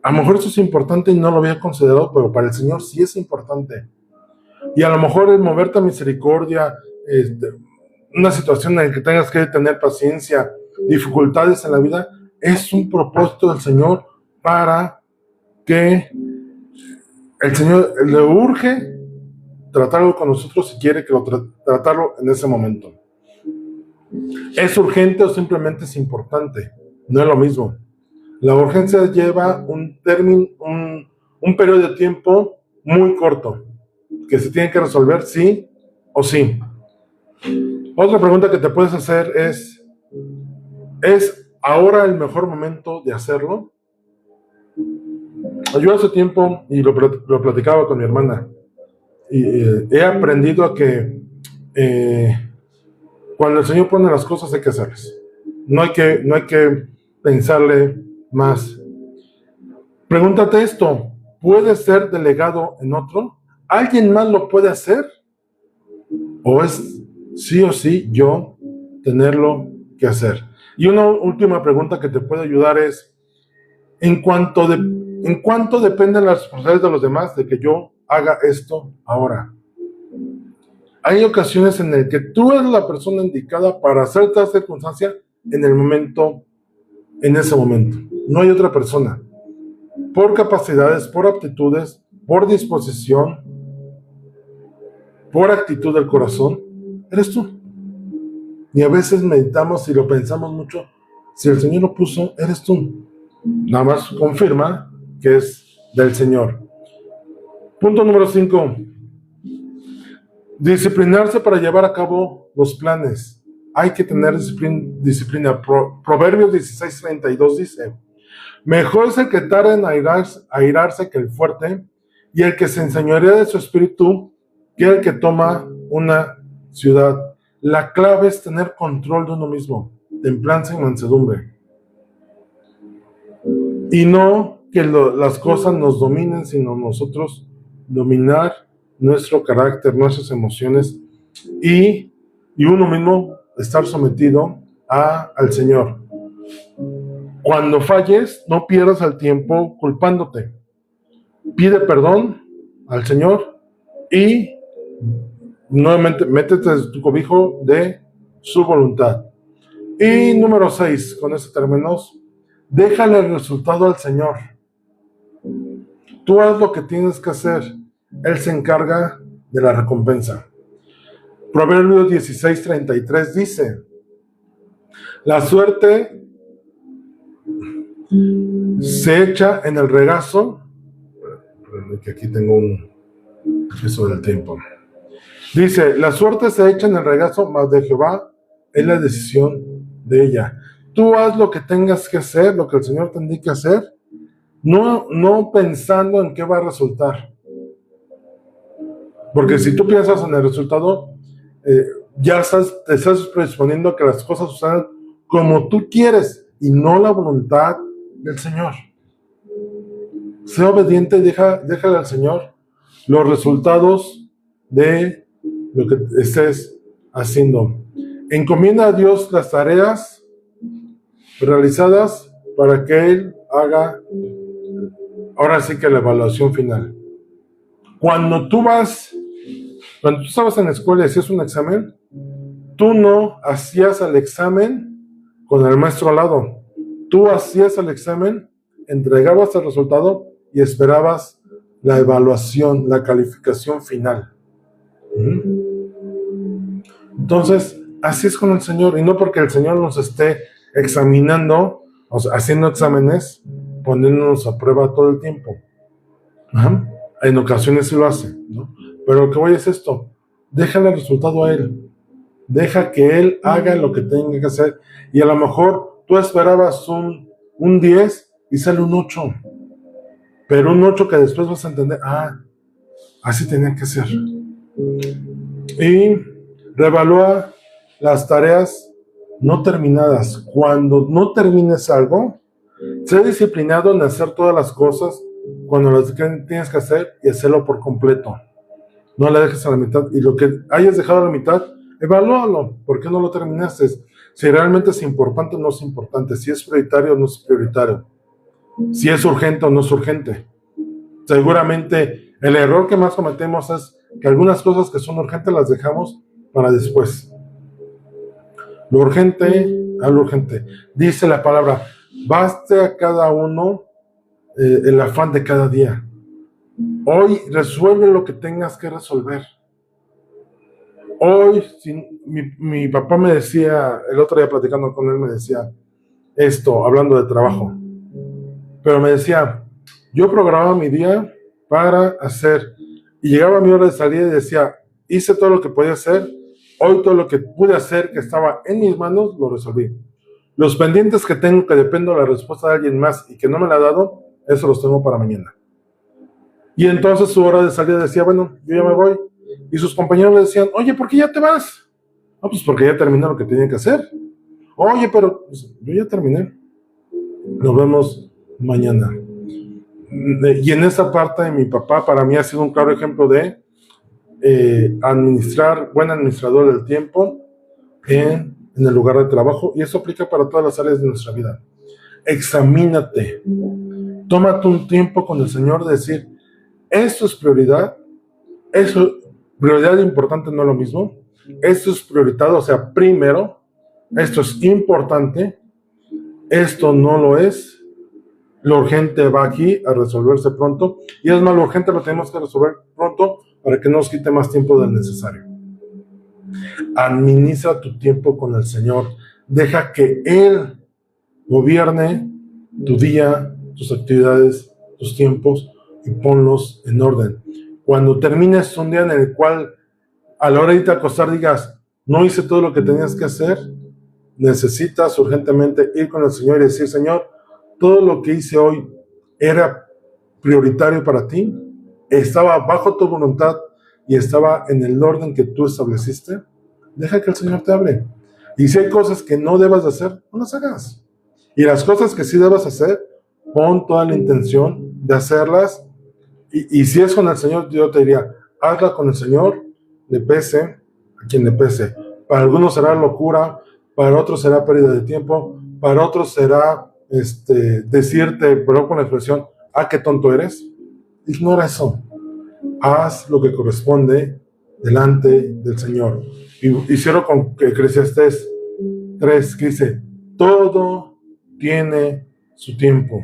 a lo mejor eso es importante y no lo había considerado, pero para el Señor sí es importante. Y a lo mejor el moverte a misericordia, una situación en la que tengas que tener paciencia, dificultades en la vida, es un propósito del Señor para que el Señor le urge tratarlo con nosotros si quiere que tratarlo en ese momento. ¿Es urgente o simplemente es importante? No es lo mismo. La urgencia lleva un periodo de tiempo muy corto, que se tiene que resolver sí o sí. Otra pregunta que te puedes hacer ¿es ahora el mejor momento de hacerlo? Yo hace tiempo, y lo platicaba con mi hermana, y he aprendido a que cuando el Señor pone las cosas hay que hacerlas. No hay que pensarle más. Pregúntate esto, ¿puede ser delegado en otro? ¿Alguien más lo puede hacer? ¿O es sí o sí yo tenerlo que hacer? Y una última pregunta que te puede ayudar es, ¿en cuánto dependen las responsabilidades de los demás de que yo haga esto ahora? Hay ocasiones en las que tú eres la persona indicada para hacer tal circunstancia en ese momento. No hay otra persona. Por capacidades, por aptitudes, por disposición, por actitud del corazón, eres tú. Y a veces meditamos y lo pensamos mucho. Si el Señor lo puso, eres tú. Nada más confirma que es del Señor. Punto número 5. Disciplinarse para llevar a cabo los planes. Hay que tener disciplina. Proverbios 16:32 dice, mejor es el que tarda en airarse que el fuerte, y el que se enseñorea de su espíritu que el que toma una ciudad. La clave es tener control de uno mismo, templanza y mansedumbre. Y no que las cosas nos dominen, sino nosotros dominar nuestro carácter, nuestras emociones y uno mismo estar sometido al Señor. Cuando falles, no pierdas el tiempo culpándote. Pide perdón al Señor y nuevamente métete en tu cobijo de su voluntad. Y número 6, con este términos, déjale el resultado al Señor. Tú haz lo que tienes que hacer. Él se encarga de la recompensa. Proverbios 16:33 dice, la suerte se echa en el regazo. Que aquí tengo un eso del tiempo. Dice, la suerte se echa en el regazo, mas de Jehová es la decisión de ella. Tú haz lo que tengas que hacer, lo que el Señor te indique hacer, no pensando en qué va a resultar. Porque si tú piensas en el resultado, ya te estás predisponiendo a que las cosas sucedan como tú quieres y no la voluntad del Señor. Sea obediente y déjale al Señor los resultados de lo que estés haciendo. Encomienda a Dios las tareas realizadas para que Él haga ahora sí que la evaluación final. Cuando tú estabas en la escuela y hacías un examen, tú no hacías el examen con el maestro al lado. Tú hacías el examen, entregabas el resultado y esperabas la evaluación, la calificación final. Entonces, así es con el Señor, y no porque el Señor nos esté examinando, o sea, haciendo exámenes, poniéndonos a prueba todo el tiempo. En ocasiones sí lo hace, ¿no? Pero lo que voy es esto, déjale el resultado a Él. Deja que Él haga lo que tenga que hacer. Y a lo mejor tú esperabas un 10 y sale un 8. Pero un 8 que después vas a entender, así tenía que ser. Y reevalúa las tareas no terminadas. Cuando no termines algo, sé disciplinado en hacer todas las cosas cuando las tienes que hacer y hacerlo por completo. No la dejes a la mitad. Y lo que hayas dejado a la mitad, evalúalo. ¿Por qué no lo terminaste? Si realmente es importante o no es importante. Si es prioritario o no es prioritario. Si es urgente o no es urgente. Seguramente el error que más cometemos es que algunas cosas que son urgentes las dejamos para después. Lo urgente a lo urgente. Dice la palabra, baste a cada uno el afán de cada día. Hoy resuelve lo que tengas que resolver. Hoy, mi papá me decía, el otro día platicando con él, me decía esto, hablando de trabajo. Pero me decía, yo programaba mi día para hacer, y llegaba mi hora de salida y decía, hice todo lo que podía hacer, hoy todo lo que pude hacer que estaba en mis manos, lo resolví. Los pendientes que tengo que dependo de la respuesta de alguien más y que no me la ha dado, eso los tengo para mañana. Y entonces su hora de salida decía, bueno, yo ya me voy. Y sus compañeros le decían, oye, ¿por qué ya te vas? No, pues porque ya terminé lo que tenía que hacer. Oye, pero pues, yo ya terminé. Nos vemos mañana. Y en esa parte de mi papá, para mí ha sido un claro ejemplo de buen administrador del tiempo en el lugar de trabajo. Y eso aplica para todas las áreas de nuestra vida. Examínate. Tómate un tiempo con el Señor de decir, esto es prioridad, eso, prioridad importante no es lo mismo, esto es prioritado, o sea, primero, esto es importante, esto no lo es, lo urgente va aquí a resolverse pronto, y es más, lo urgente lo tenemos que resolver pronto para que no nos quite más tiempo del necesario. Administra tu tiempo con el Señor, deja que Él gobierne tu día, tus actividades, tus tiempos, y ponlos en orden. Cuando termines un día en el cual a la hora de irte a acostar digas, no hice todo lo que tenías que hacer, necesitas urgentemente ir con el Señor y decir, Señor, todo lo que hice hoy era prioritario para ti, estaba bajo tu voluntad y estaba en el orden que tú estableciste. Deja que el Señor te hable. Y si hay cosas que no debas de hacer, no las hagas. Y las cosas que sí debas hacer, pon toda la intención de hacerlas. Y si es con el Señor, yo te diría, hazla con el Señor, le pese a quien le pese. Para algunos será locura, para otros será pérdida de tiempo, para otros será decirte, pero con la expresión, qué tonto eres. Ignora eso. Haz lo que corresponde delante del Señor. Y cierro con Eclesiastés 3, que dice, todo tiene su tiempo.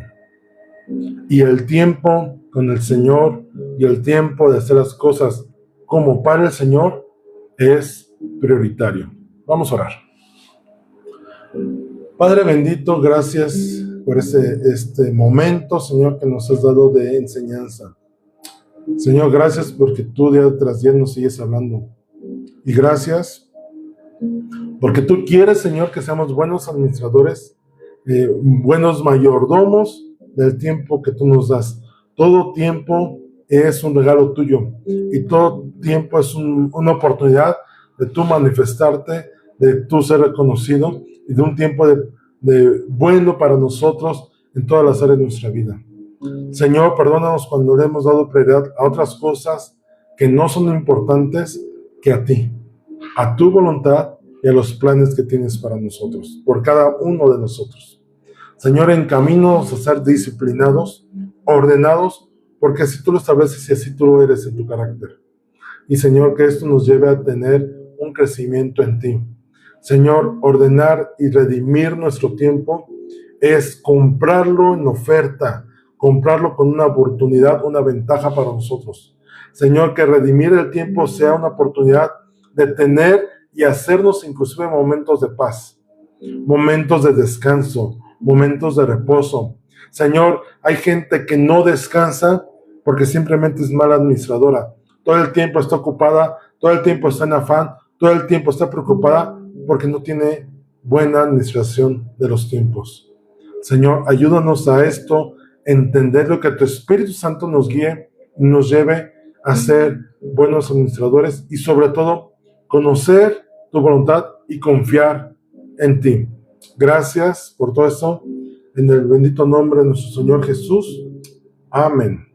Y el tiempo con el Señor y el tiempo de hacer las cosas como para el Señor es prioritario. Vamos a orar. Padre bendito, gracias por este momento, Señor, que nos has dado de enseñanza. Señor, gracias porque tú día tras día nos sigues hablando. Y gracias porque tú quieres, Señor, que seamos buenos administradores, buenos mayordomos del tiempo que tú nos das. Todo tiempo es un regalo tuyo y todo tiempo es una oportunidad de tú manifestarte, de tú ser reconocido y de un tiempo de bueno para nosotros en todas las áreas de nuestra vida. Señor, perdónanos cuando le hemos dado prioridad a otras cosas que no son importantes que a ti, a tu voluntad y a los planes que tienes para nosotros, por cada uno de nosotros. Señor, encamínanos a ser disciplinados, ordenados, porque así tú lo estableces y así tú lo eres en tu carácter. Y Señor, que esto nos lleve a tener un crecimiento en ti. Señor, ordenar y redimir nuestro tiempo es comprarlo en oferta, comprarlo con una oportunidad, una ventaja para nosotros. Señor, que redimir el tiempo sea una oportunidad de tener y hacernos inclusive momentos de paz, momentos de descanso, momentos de reposo. Señor, hay gente que no descansa porque simplemente es mala administradora. Todo el tiempo está ocupada, todo el tiempo está en afán, todo el tiempo está preocupada porque no tiene buena administración de los tiempos. Señor, ayúdanos a esto, entender lo que tu Espíritu Santo nos guíe y nos lleve a ser buenos administradores y sobre todo conocer tu voluntad y confiar en ti. Gracias por todo esto. En el bendito nombre de nuestro Señor Jesús. Amén.